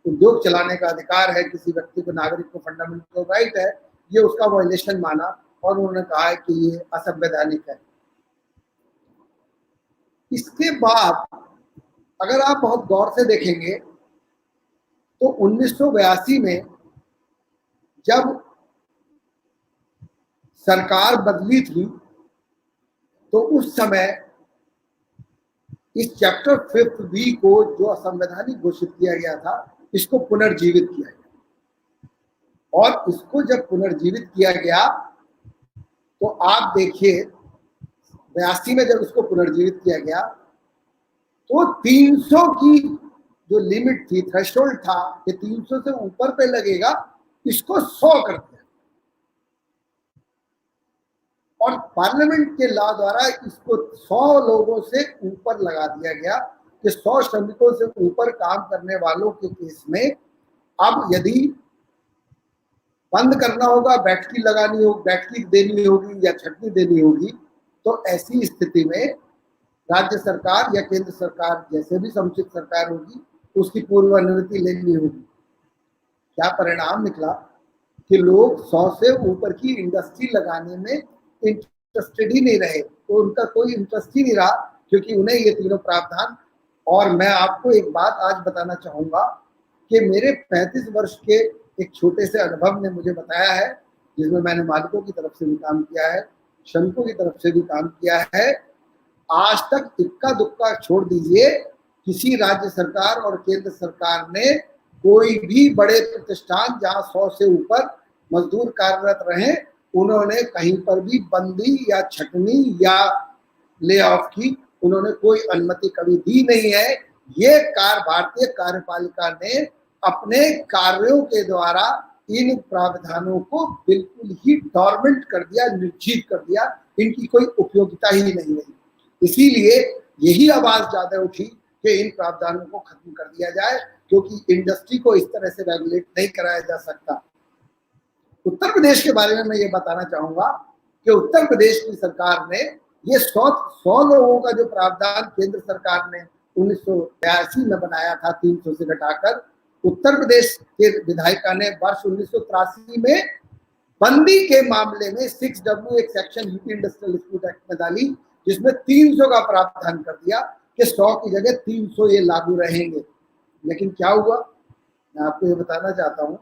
उद्योग चलाने का अधिकार है किसी व्यक्ति को, नागरिक को फंडामेंटल राइट है, ये उसका वायलेशन माना और उन्होंने कहा है कि ये असंवैधानिक है। इसके बाद अगर आप बहुत गौर से देखेंगे तो 1982 में जब सरकार बदली थी तो उस समय इस चैप्टर 5 बी को जो असंवैधानिक घोषित किया गया था इसको पुनर्जीवित किया गया। और इसको जब पुनर्जीवित किया गया तो आप देखिए 82 में जब इसको पुनर्जीवित किया गया तो 300 की जो लिमिट थी, थ्रेशोल्ड था कि 300 से ऊपर पे लगेगा, इसको 100 कर दिया। और पार्लियामेंट के लॉ द्वारा इसको 100 लोगों से ऊपर लगा दिया गया कि 100 श्रमिकों से ऊपर काम करने वालों के केस में अब यदि बंद करना होगा, बैठकी देनी होगी या छटनी देनी होगी, तो ऐसी स्थिति में राज्य सरकार या केंद्र सरकार जैसे भी समुचित सरकार होगी उसकी पूर्व अनुमति लेनी होगी। क्या परिणाम निकला कि लोग 100 से ऊपर की इंडस्ट्री लगाने में इंटरेस्टेड ही नहीं रहे, तो उनका कोई इंटरेस्ट ही नहीं रहा क्योंकि उन्हें ये तीनों प्रावधान। और मैं आपको एक बात आज बताना चाहूंगा कि मेरे 35 वर्ष के एक छोटे से अनुभव ने मुझे बताया है, जिसमें मैंने मालिकों की तरफ से भी काम किया है, श्रमिकों की तरफ से भी काम किया है। आज तक इक्का दुक्का छोड़ दीजिए किसी राज्य सरकार और केंद्र सरकार ने कोई भी बड़े प्रतिष्ठान जहां 100 से ऊपर मजदूर कार्यरत रहे, उन्होंने कहीं पर भी बंदी या छटनी या ले ऑफ की उन्होंने कोई अनुमति कभी दी नहीं है। ये भारतीय कार्यपालिका ने अपने कार्यों के द्वारा इन प्रावधानों को बिल्कुल ही डॉर्मेंट कर दिया, निर्जीव कर दिया, इनकी कोई उपयोगिता ही नहीं रही। इसीलिए यही आवाज ज्यादा उठी कि इन प्रावधानों को खत्म कर दिया जाए, क्योंकि इंडस्ट्री को इस तरह से रेगुलेट नहीं कराया जा सकता। उत्तर प्रदेश के बारे में मैं ये बताना चाहूंगा कि उत्तर प्रदेश की सरकार ने ये 100 लोगों का जो प्रावधान केंद्र सरकार ने 1982 में बनाया था 300 से घटाकर, उत्तर प्रदेश के विधायिका ने वर्ष 1983 में बंदी के मामले में 6W एक section UP industrial dispute act में डाली, जिसमें 300 का प्रावधान कर दिया कि 100 की जगह 300 ये लागू रहेंगे। लेकिन क्या हुआ, मैं आपको ये बताना चाहता हूं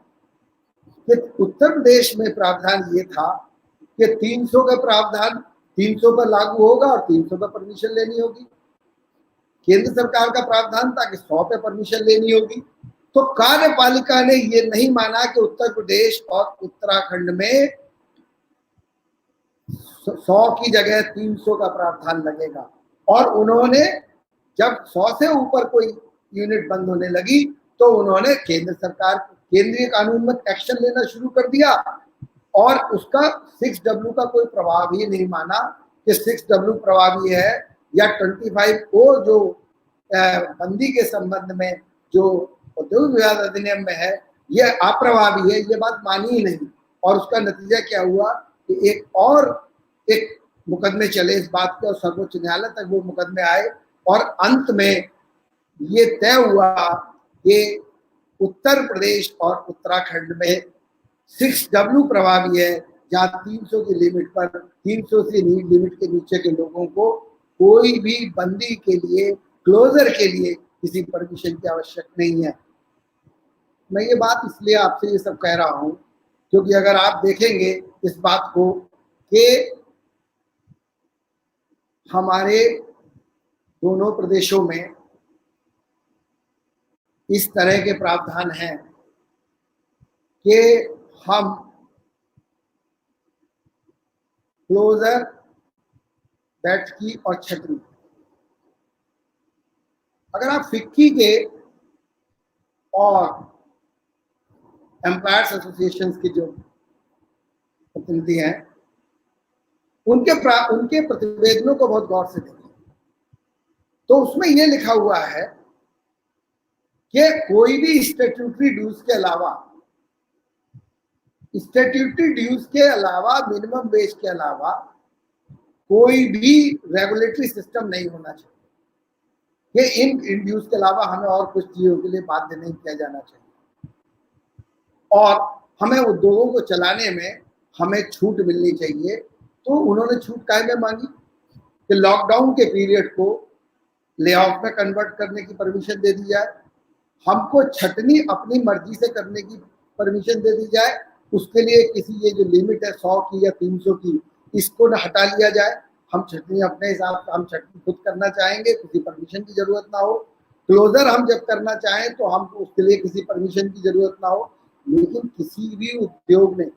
कि उत्तर प्रदेश में प्रावधान ये था कि 300 का प्रावधान 300 पर लागू होगा और 300 पर परमिशन लेनी होगी। केंद्र सरकार का प्रावधान था कि 100 पे परमिशन लेनी होगी। तो कार्यपालिका ने ये नहीं माना कि उत्तर प्रदेश और उत्तराखंड में 100 की जगह 300 का प्रावधान लगेगा, और उन्होंने जब 100 से ऊपर कोई यूनिट बंद होने लगी तो उन्होंने केंद्र सरकार केंद्रीय कानून में एक्शन लेना शुरू कर दिया, और उसका 6W का कोई प्रभाव ही नहीं माना कि 6W प्रभावी है या 25O जो बंदी के संबंध में जो उद्योग विवाद अधिनियम में है ये अप्रभावी है, ये बात मानी ही नहीं। और उसका नतीजा क्या हुआ कि एक मुकदमे चले इस बात के, और सर्वोच्च न्यायालय तक वो मुकदमे आए, और अंत में ये तय हुआ कि उत्तर प्रदेश और उत्तराखंड में 6W प्रभावी है, जहाँ 300 की लिमिट पर 300 से लिमिट के नीचे के लोगों को कोई भी बंदी के लिए, क्लोजर के लिए किसी परमिशन की आवश्यक नहीं है। मैं ये बात इसलिए आपसे ये सब कह रहा हूं क्योंकि अगर आप देखेंगे इस बात को कि हमारे दोनों प्रदेशों में इस तरह के प्रावधान हैं कि हम क्लोजर, बैठकी और छतरी, अगर आप फिक्की के और एम्प्लॉयर्स एसोसिएशन के जो प्रतिनिधि हैं उनके प्रतिवेदनों को बहुत गौर से देखें तो उसमें यह लिखा हुआ है कि कोई भी स्टैट्यूटरी ड्यूज के अलावा मिनिमम वेज के अलावा कोई भी रेगुलेटरी सिस्टम नहीं होना चाहिए, कि इन ड्यूज के अलावा हमें और कुछ चीजों के लिए बाध्य नहीं किया जाना चाहिए, और हमें उद्योगों को चलाने में हमें छूट मिलनी चाहिए। तो उन्होंने छूट काहे में मांगी कि लॉकडाउन के पीरियड को ले ऑफ में कन्वर्ट करने की परमिशन दे दी जाए, हमको छटनी अपनी मर्जी से करने की परमिशन दे दी जाए, उसके लिए किसी ये जो लिमिट है 100 की या 300 की, इसको न हटा लिया जाए, हम छटनी अपने हिसाब से हम छटनी खुद करना चाहेंगे, किसी परमिशन की जरूरत ना हो। क्लोजर हम जब करना चाहें तो हमको उसके लिए किसी परमिशन की जरूरत ना हो। लेकिन किसी भी उद्योग ने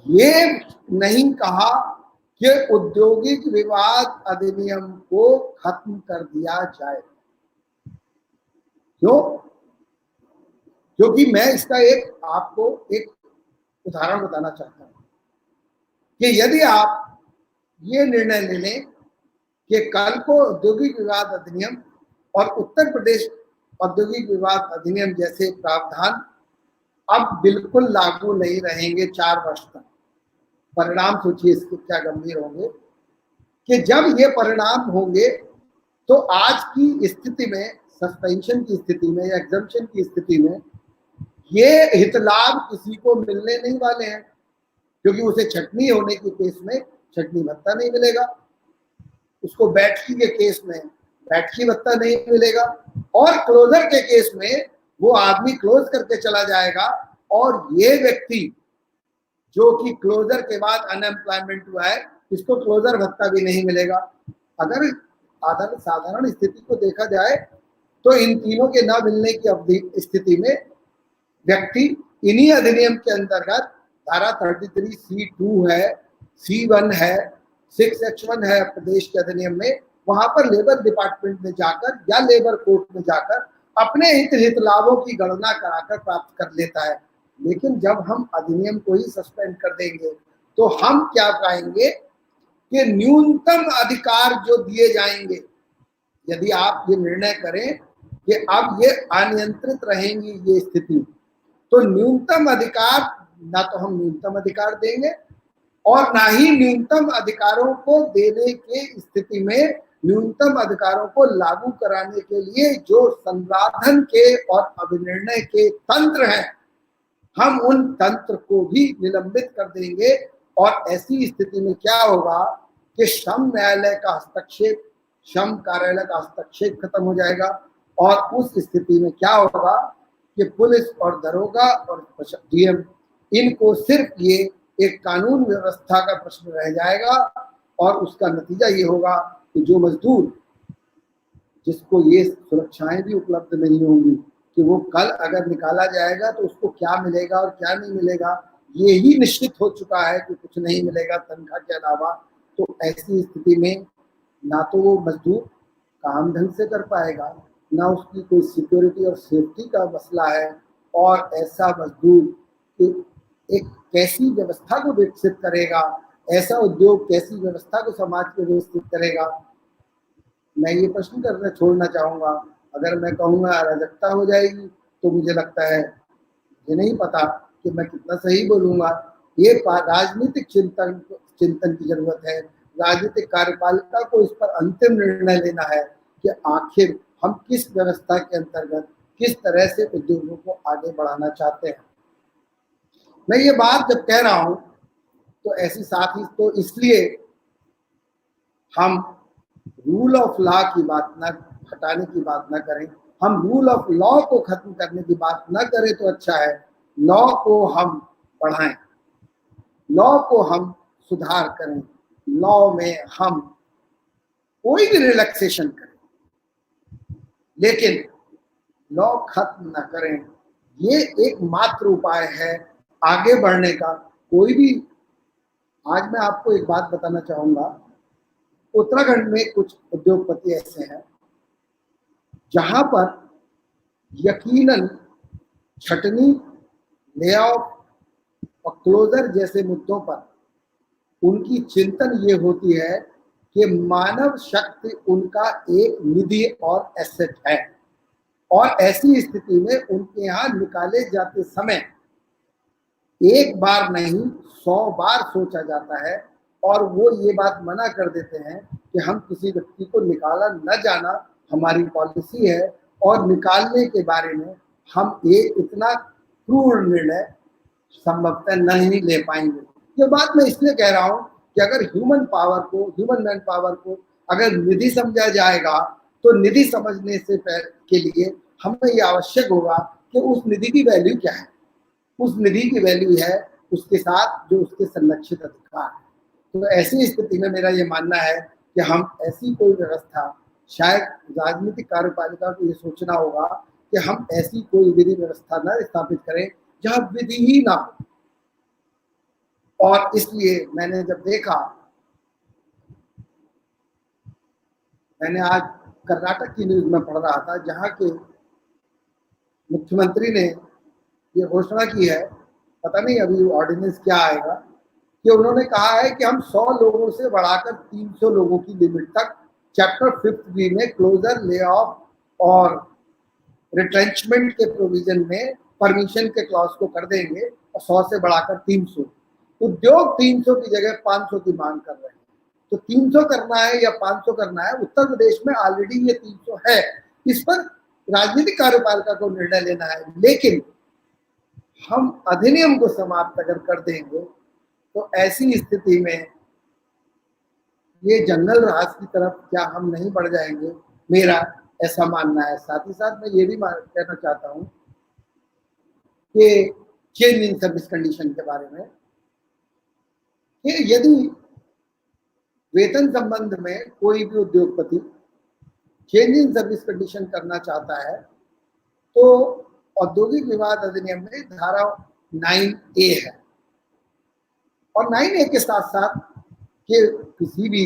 ये नहीं कहा कि औद्योगिक विवाद अधिनियम को खत्म कर दिया जाए। क्यों? क्योंकि मैं इसका आपको एक उदाहरण बताना चाहता हूं कि यदि आप ये निर्णय ले लें कि कल को औद्योगिक विवाद अधिनियम और उत्तर प्रदेश औद्योगिक विवाद अधिनियम जैसे प्रावधान अब बिल्कुल लागू नहीं रहेंगे 4 वर्ष तक, परिणाम सोचिए इसके क्या गंभीर होंगे कि जब ये परिणाम होंगे तो आज की स्थिति में, सस्पेंशन की स्थिति में या एग्जम्पशन की स्थिति में ये हितलाभ किसी को मिलने नहीं वाले हैं, क्योंकि उसे छटनी होने के केस में छटनी भत्ता नहीं मिलेगा, उसको बैठकी के केस में बैठकी भत्ता नहीं मिलेगा, और क्लोजर के केस में वो आदमी क्लोज करके चला जाएगा और ये व्यक्ति जो कि क्लोजर के बाद अनएम्प्लॉयमेंट हुआ है इसको क्लोजर भत्ता भी नहीं मिलेगा। अगर साधारण स्थिति को देखा जाए तो इन तीनों के न मिलने की अवधि स्थिति में व्यक्ति इन्हीं अधिनियम के अंतर्गत धारा 33C2 है, C1 है, 6H1 है प्रदेश के अधिनियम में, वहां पर लेबर डिपार्टमेंट में जाकर या लेबर कोर्ट में जाकर अपने हित लाभों की गणना कराकर प्राप्त कर लेता है। लेकिन जब हम अधिनियम को ही सस्पेंड कर देंगे तो हम क्या पाएंगे कि न्यूनतम अधिकार जो दिए जाएंगे, यदि आप ये निर्णय करें कि अब ये अनियंत्रित रहेंगी ये स्थिति, तो न्यूनतम अधिकार ना तो हम न्यूनतम अधिकार देंगे और ना ही न्यूनतम अधिकारों को देने के स्थिति में न्यूनतम अधिकारों को लागू कराने के लिए जो संसाधन के और अभिनिर्णय के तंत्र हैं, हम उन तंत्र को भी निलंबित कर देंगे। और ऐसी स्थिति में क्या होगा कि श्रम न्यायालय का हस्तक्षेप, श्रम कार्यालय का हस्तक्षेप खत्म हो जाएगा और उस स्थिति में क्या होगा कि पुलिस और दरोगा और डीएम, इनको सिर्फ ये एक कानून व्यवस्था का प्रश्न रह जाएगा और उसका नतीजा ये होगा कि जो मजदूर जिसको ये सुरक्षाएं भी उपलब्ध नहीं होंगी कि वो कल अगर निकाला जाएगा तो उसको क्या मिलेगा और क्या नहीं मिलेगा, ये ही निश्चित हो चुका है कि कुछ नहीं मिलेगा तनख्वाह के अलावा। तो ऐसी स्थिति में ना तो वो मजदूर काम ढंग से कर पाएगा, ना उसकी कोई सिक्योरिटी और सेफ्टी का मसला है, और ऐसा मजदूर एक कैसी व्यवस्था को विकसित करेगा, ऐसा उद्योग कैसी व्यवस्था को समाज में व्यवस्थित करेगा। मैं ये प्रश्न करना छोड़ना चाहूंगा। अगर मैं कहूँगा अराजकता हो जाएगी तो मुझे लगता है, मुझे नहीं पता कि मैं कितना सही बोलूंगा। ये राजनीतिक चिंतन की जरूरत है। राजनीतिक कार्यपालिका को इस पर अंतिम निर्णय लेना है कि आखिर हम किस व्यवस्था के अंतर्गत किस तरह से उद्योगों को आगे बढ़ाना चाहते हैं। मैं ये बात जब कह रहा हूं तो ऐसी साथ ही तो इसलिए हम रूल ऑफ लॉ की बात न हटाने की बात न करें, हम रूल ऑफ लॉ को खत्म करने की बात न करें तो अच्छा है। लॉ को हम बढ़ाएं, लॉ को हम सुधार करें, लॉ में हम कोई भी रिलैक्सेशन करें, लेकिन लॉ खत्म न करें। ये एकमात्र उपाय है आगे बढ़ने का। कोई भी, आज मैं आपको एक बात बताना चाहूंगा, उत्तराखंड में कुछ उद्योगपति ऐसे हैं जहां पर यकीनन छटनी, ले ऑफ और क्लोजर जैसे मुद्दों पर उनकी चिंतन ये होती है कि मानव शक्ति उनका एक निधि और एसेट है, और ऐसी स्थिति में उनके यहाँ निकाले जाते समय एक बार नहीं 100 बार सोचा जाता है, और वो ये बात मना कर देते हैं कि हम किसी व्यक्ति को निकाला न जाना हमारी पॉलिसी है, और निकालने के बारे में हम एक इतना क्रूर निर्णय संभवतः नहीं ले पाएंगे। ये बात मैं इसलिए कह रहा हूँ कि अगर ह्यूमन मैन पावर को अगर निधि समझा जाएगा तो निधि समझने से के लिए हमें ये आवश्यक होगा कि उस निधि की वैल्यू क्या है। उस निधि की वैल्यू है उसके साथ जो उसके संरक्षित अधिकार है। तो ऐसी स्थिति में मेरा ये मानना है कि हम ऐसी कोई व्यवस्था, शायद राजनीतिक कार्यपालिका को ये सोचना होगा कि हम ऐसी कोई विधि व्यवस्था न स्थापित करें जहां विधि ही ना हो। और इसलिए मैंने जब देखा, मैंने आज कर्नाटक की न्यूज में पढ़ रहा था जहां के मुख्यमंत्री ने ये घोषणा की है, पता नहीं अभी ऑर्डिनेंस क्या आएगा, कि उन्होंने कहा है कि हम 100 लोगों से बढ़ाकर 300 लोगों की लिमिट तक चैप्टर 5B में क्लोजर, ले ऑफ और रिट्रेंचमेंट के प्रोविजन में परमिशन के क्लॉज को कर देंगे, और 100 से बढ़ाकर 300। उद्योग 300 की जगह 500 की मांग कर रहे हैं। तो 300 करना है या 500 करना है, उत्तर प्रदेश में ऑलरेडी ये 300 है। इस पर राजनीतिक कार्यपालिका को निर्णय लेना है। लेकिन हम अधिनियम को समाप्त अगर कर देंगे तो ऐसी स्थिति में ये जंगल राज की तरफ क्या हम नहीं बढ़ जाएंगे, मेरा ऐसा मानना है। साथ ही साथ मैं ये भी कहना चाहता हूँ कि चेंज इन सर्विस कंडीशन के बारे में, कि यदि वेतन संबंध में कोई भी उद्योगपति चेंज इन सर्विस कंडीशन करना चाहता है तो औद्योगिक विवाद अधिनियम में धारा 9A है, और 9A के साथ साथ कि किसी भी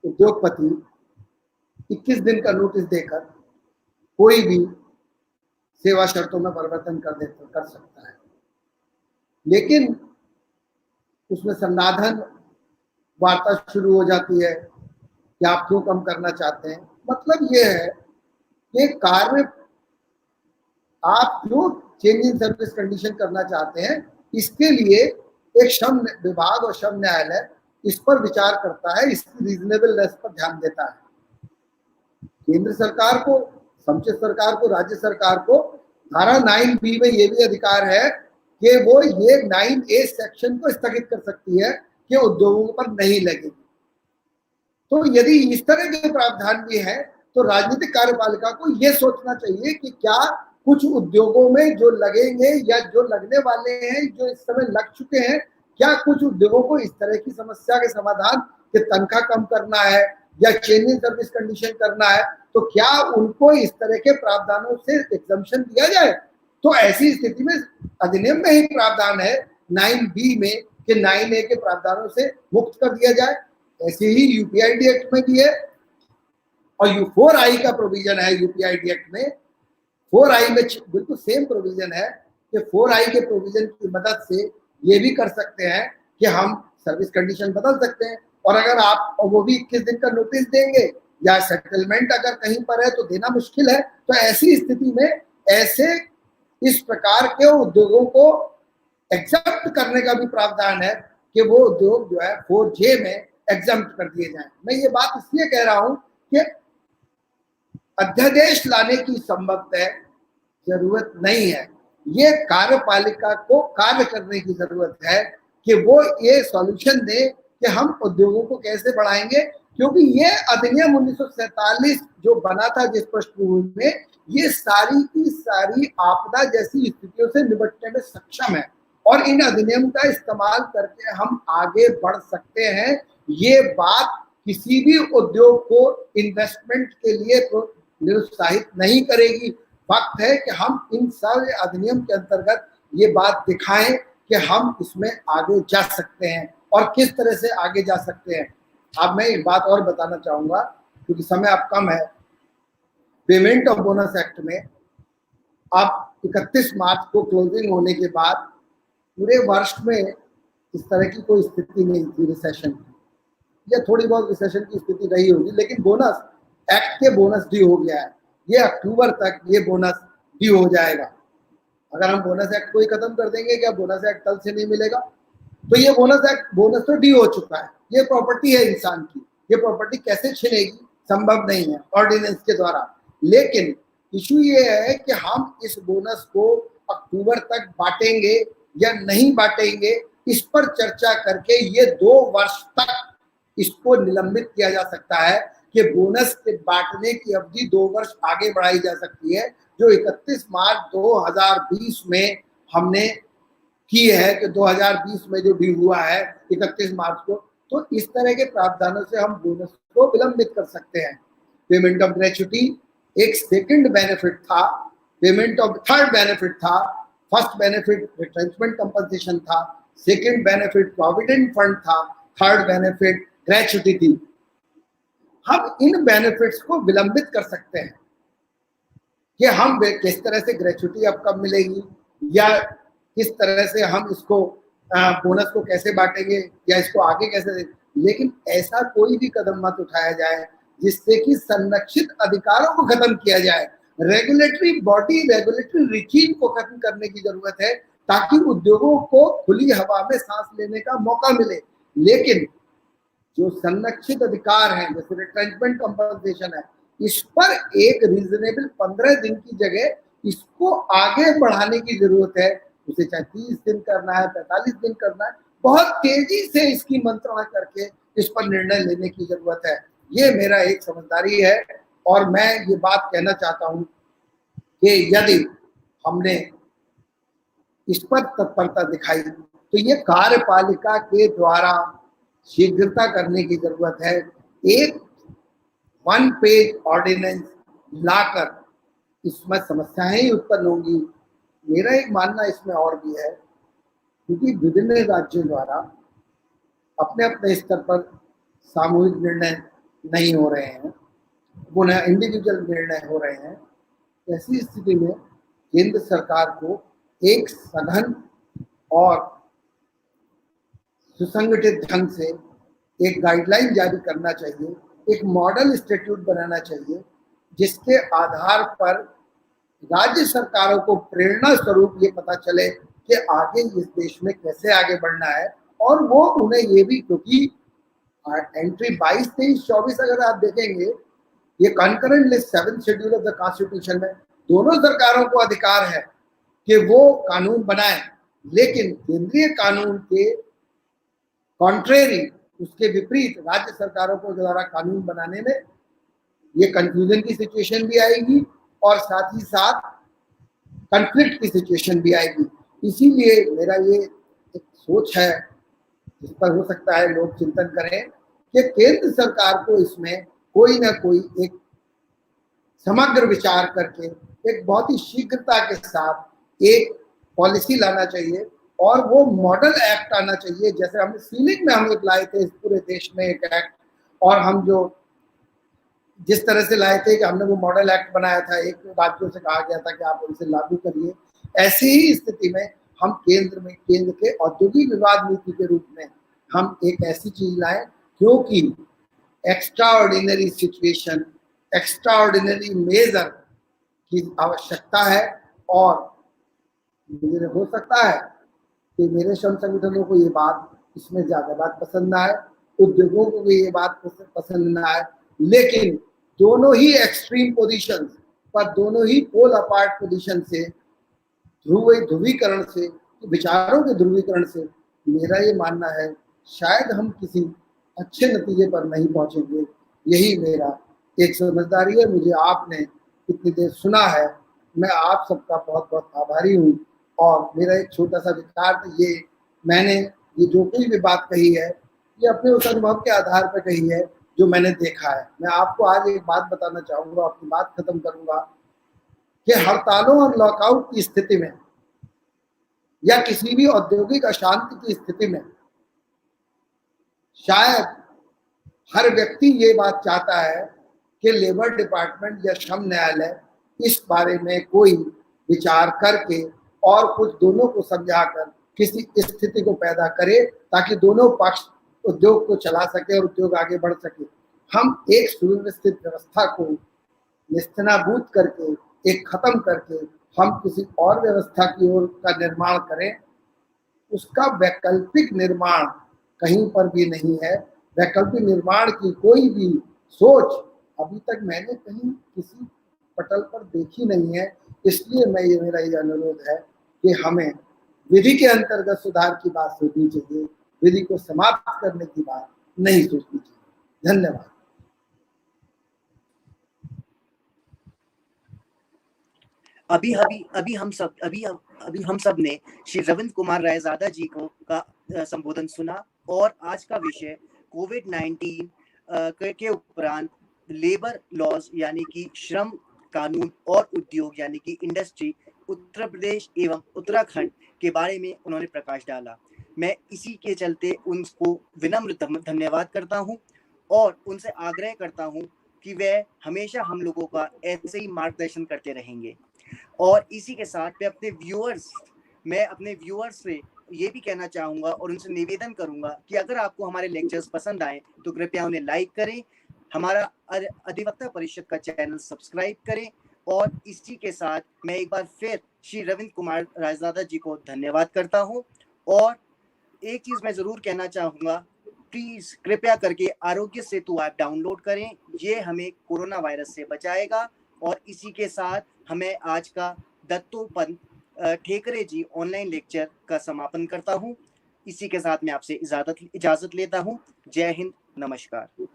उद्योगपति 21 दिन का नोटिस देकर कोई भी सेवा शर्तों में परिवर्तन कर सकता है। लेकिन उसमें संसाधन वार्ता शुरू हो जाती है कि आप क्यों कम करना चाहते हैं। मतलब ये है कि कार्य आप क्यों चेंज इन सर्विस कंडीशन करना चाहते हैं, इसके लिए एक श्रम विभाग और श्रम न्यायालय इस पर विचार करता है, इसकी रीजनेबलनेस पर ध्यान देता है। केंद्र सरकार को, समुचित सरकार को, राज्य सरकार को धारा 9B में ये भी अधिकार है कि वो ये 9A सेक्शन को स्थगित कर सकती है कि उद्योगों पर नहीं लगेगी। तो यदि इस तरह के प्रावधान भी है तो राजनीतिक कार्यपालिका को यह सोचना चाहिए कि क्या कुछ उद्योगों में जो लगेंगे या जो लगने वाले हैं, जो इस समय लग चुके हैं, क्या कुछ उद्योगों को इस तरह की समस्या के समाधान कि तनख्वाह कम करना है या चेंज इन सर्विस कंडीशन करना है, तो क्या उनको इस तरह के प्रावधानों से एग्जम्पशन दिया जाए। तो ऐसी स्थिति में अधिनियम में ही प्रावधान है 9B में कि 9A के प्रावधानों से मुक्त कर दिया जाए। ऐसे ही यूपीआईडी एक्ट में भी है, और 4I का प्रोविजन है यूपीआईडी एक्ट में। 4I में बिल्कुल सेम प्रोविजन है कि 4I के प्रोविजन की मदद से ये भी कर सकते हैं कि हम सर्विस कंडीशन बदल सकते हैं, और अगर आप वो भी 21 दिन का नोटिस देंगे या सेटलमेंट अगर कहीं पर है तो देना मुश्किल है, तो ऐसी स्थिति में ऐसे इस प्रकार के उद्योगों को एक्सेप्ट करने का भी प्रावधान है कि वो उद्योग जो है 4J में एग्जम्प्ट कर दिए जाएं। मैं ये बात इसलिए कह रहा हूं कि अध्यादेश लाने की संभवतः जरूरत नहीं है, ये कार्यपालिका को कार्य करने की जरूरत है कि वो ये सॉल्यूशन दे कि हम उद्योगों को कैसे बढ़ाएंगे, क्योंकि ये अधिनियम 1947 जो बना था जिस पृष्ठभूमि में, ये सारी की सारी आपदा जैसी स्थितियों से निपटने में सक्षम है, और इन अधिनियम का इस्तेमाल करके हम आगे बढ़ सकते हैं। ये बात किसी भी उद्योग को इन्वेस्टमेंट के लिए निरुत्साहित नहीं करेगी। वक्त है कि हम इन सारे अधिनियम के अंतर्गत ये बात दिखाएं कि हम इसमें आगे जा सकते हैं और किस तरह से आगे जा सकते हैं। अब मैं एक बात और बताना चाहूंगा क्योंकि समय अब कम है। पेमेंट ऑफ बोनस एक्ट में अब 31 मार्च को क्लोजिंग होने के बाद पूरे वर्ष में इस तरह की कोई स्थिति नहीं थी रिसेशन की, या थोड़ी बहुत रिसेशन की स्थिति रही होगी, लेकिन बोनस एक्ट के बोनस ड्यू हो गया है। ये अक्टूबर तक ये बोनस ड्यू हो जाएगा। अगर हम बोनस एक्ट को ही खत्म कर देंगे, क्या बोनस एक्ट कल से नहीं मिलेगा? तो ये बोनस तो ड्यू हो चुका है। ये प्रॉपर्टी है इंसान की, ये प्रॉपर्टी कैसे छिनेगी संभव नहीं है ऑर्डिनेंस के द्वारा। लेकिन इशू ये है कि हम इस बोनस को अक्टूबर तक बांटेंगे या नहीं बांटेंगे, इस पर चर्चा करके ये 2 वर्ष तक इसको निलंबित किया जा सकता है कि बोनस के बांटने की अवधि 2 वर्ष आगे बढ़ाई जा सकती है, जो 31 मार्च 2020 में हमने की है कि 2020 में जो ड्यू हुआ है 31 मार्च को। तो इस तरह के प्रावधानों से हम बोनस को विलंबित कर सकते हैं। पेमेंट ऑफ ग्रेच्युटी एक सेकंड बेनिफिट था, पेमेंट ऑफ थर्ड बेनिफिट था। फर्स्ट बेनिफिट रिट्रेंचमेंट कंपनसेशन था, सेकंड बेनिफिट प्रोविडेंट फंड था, थर्ड बेनिफिट ग्रेच्युटी थी। हम इन बेनिफिट्स को विलंबित कर सकते हैं कि हम किस तरह से ग्रेच्युटी अब कब मिलेगी या किस तरह से हम इसको बोनस को कैसे बांटेंगे या इसको आगे कैसे। लेकिन ऐसा कोई भी कदम मत उठाया जाए जिससे कि संरक्षित अधिकारों को खत्म किया जाए। रेगुलेटरी बॉडी, रेगुलेटरी रिजीम को खत्म करने की जरूरत है ताकि उद्योगों को खुली हवा में सांस लेने का मौका मिले। लेकिन जो संरक्षित अधिकार हैं जैसे रिट्रेंचमेंट कंपनसेशन है, इस पर एक रीजनेबल 15 दिन की जगह इसको आगे बढ़ाने की जरूरत है। उसे चाहे 30 दिन करना है, 45 दिन करना है, बहुत तेजी से इसकी मंत्रणा करके इस पर निर्णय लेने की जरूरत है। ये मेरा एक समझदारी है और मैं ये बात कहना चाहता हूं कि यदि हमने इस पर तत्परता दिखाई तो ये कार्यपालिका के द्वारा शीघ्रता करने की जरूरत है एक 1 पेज ऑर्डिनेंस लाकर इसमें समस्याएं ही उत्पन्न होंगी। मेरा एक मानना इसमें और भी है, क्योंकि विभिन्न राज्यों द्वारा अपने अपने स्तर पर सामूहिक निर्णय नहीं हो रहे हैं, वो न इंडिविजुअल निर्णय हो रहे हैं। ऐसी स्थिति में केंद्र सरकार को एक सघन और सुसंगठित ढंग से एक गाइडलाइन जारी करना चाहिए, एक मॉडल इंस्टीट्यूट बनाना चाहिए, जिसके आधार पर राज्य सरकारों को प्रेरणा स्वरूप ये पता चले कि आगे इस देश में कैसे आगे बढ़ना है। और वो उन्हें ये भी, क्योंकि एंट्री 22, 23, 24 अगर आप देखेंगे, ये concurrent list 7th schedule of the constitution में दोनों सरकारों को अधिकार है कि वो कानून बनाएं, लेकिन केंद्रीय कानून के कॉन्ट्रेरी, उसके विपरीत राज्य सरकारों को द्वारा कानून बनाने में ये कंफ्यूजन की सिचुएशन भी आएगी और साथ ही साथ कॉन्फ्लिक्ट की सिचुएशन भी आएगी। इसीलिए मेरा ये एक सोच है, जिस पर हो सकता है लोग चिंतन करें, कि केंद्र सरकार को इसमें कोई ना कोई एक समग्र विचार करके एक बहुत ही शीघ्रता के साथ एक पॉलिसी लाना चाहिए और वो मॉडल एक्ट आना चाहिए। जैसे हम सीलिंग में हम एक लाए थे इस पूरे देश में एक एक्ट, और हम जो जिस तरह से लाए थे कि हमने वो मॉडल एक्ट बनाया था, एक राज्यों से कहा गया था कि आप इसे लागू करिए। ऐसी ही स्थिति में हम केंद्र के औद्योगिक विवाद नीति के रूप में हम एक ऐसी चीज लाए, क्योंकि extraordinary situation, extraordinary measure की आवश्यकता है। और मुझे हो सकता है कि मेरे श्रम संगठनों को ये बात, इसमें ज्यादा बात पसंद ना आए, उद्योगों को भी ये बात पसंद ना आए, लेकिन दोनों ही एक्सट्रीम पोजीशंस पर, दोनों ही पोल अपार्ट पोजीशन से, ध्रुवीकरण से, विचारों के ध्रुवीकरण से मेरा ये मानना है शायद हम किसी अच्छे नतीजे पर नहीं पहुंचेंगे। यही मेरा एक समझदारी है। मुझे आपने इतनी देर सुना है, मैं आप सबका बहुत बहुत आभारी हूँ। और मेरा एक छोटा सा विचार तो ये, मैंने ये जो कोई भी बात कही है, ये अपने उस अनुभव के आधार पर कही है जो मैंने देखा है। मैं आपको आज एक बात बताना चाहूंगा, अपनी बात खत्म करूंगा, कि हड़तालों और लॉकआउट की स्थिति में या किसी भी औद्योगिक अशांति की स्थिति में शायद हर व्यक्ति ये बात चाहता है कि लेबर डिपार्टमेंट या श्रम न्यायालय इस बारे में कोई विचार करके और कुछ दोनों को समझाकर किसी स्थिति को पैदा करे, ताकि दोनों पक्ष उद्योग को चला सके और उद्योग आगे बढ़ सके। हम एक सुव्यवस्थित व्यवस्था को निस्तेनाबूद करके, एक खत्म करके हम किसी और व्यवस्था की ओर का निर्माण करें, उसका वैकल्पिक निर्माण कहीं पर भी नहीं है। वैकल्पिक निर्माण की कोई भी सोच अभी तक मैंने कहीं किसी पटल पर देखी नहीं है। इसलिए मेरा ये अनुरोध है कि हमें विधि के अंतर्गत सुधार की बात सोचनी चाहिए, विधि को समाप्त करने की बात नहीं सोचनी चाहिए। धन्यवाद। अभी हम सब ने श्री रविंद्र कुमार रायजादा जी को का संबोधन सुना, और आज का विषय कोविड-19 के उपरांत लेबर लॉज यानी कि श्रम कानून और उद्योग यानी कि इंडस्ट्री उत्तर प्रदेश एवं उत्तराखंड के बारे में उन्होंने प्रकाश डाला। मैं इसी के चलते उनको विनम्र धन्यवाद करता हूं और उनसे आग्रह करता हूं कि वह हमेशा हम लोगों का ऐसे ही मार्गदर्शन करते रहेंगे। और इसी के साथ मैं अपने व्यूअर्स से ये भी कहना चाहूँगा और उनसे निवेदन करूँगा कि अगर आपको हमारे लेक्चर्स पसंद आए तो कृपया उन्हें लाइक करें, हमारा अधिवक्ता परिषद का चैनल सब्सक्राइब करें। और इसी के साथ मैं एक बार फिर श्री रविंद्र कुमार रायजादा जी को धन्यवाद करता हूँ। और एक चीज़ मैं ज़रूर कहना चाहूँगा, प्लीज़ कृपया करके आरोग्य सेतु ऐप डाउनलोड करें, ये हमें कोरोना वायरस से बचाएगा। और इसी के साथ हमें आज का दत्तोपंत ठेकरे जी ऑनलाइन लेक्चर का समापन करता हूँ। इसी के साथ मैं आपसे इजाज़त लेता हूँ। जय हिंद, नमस्कार।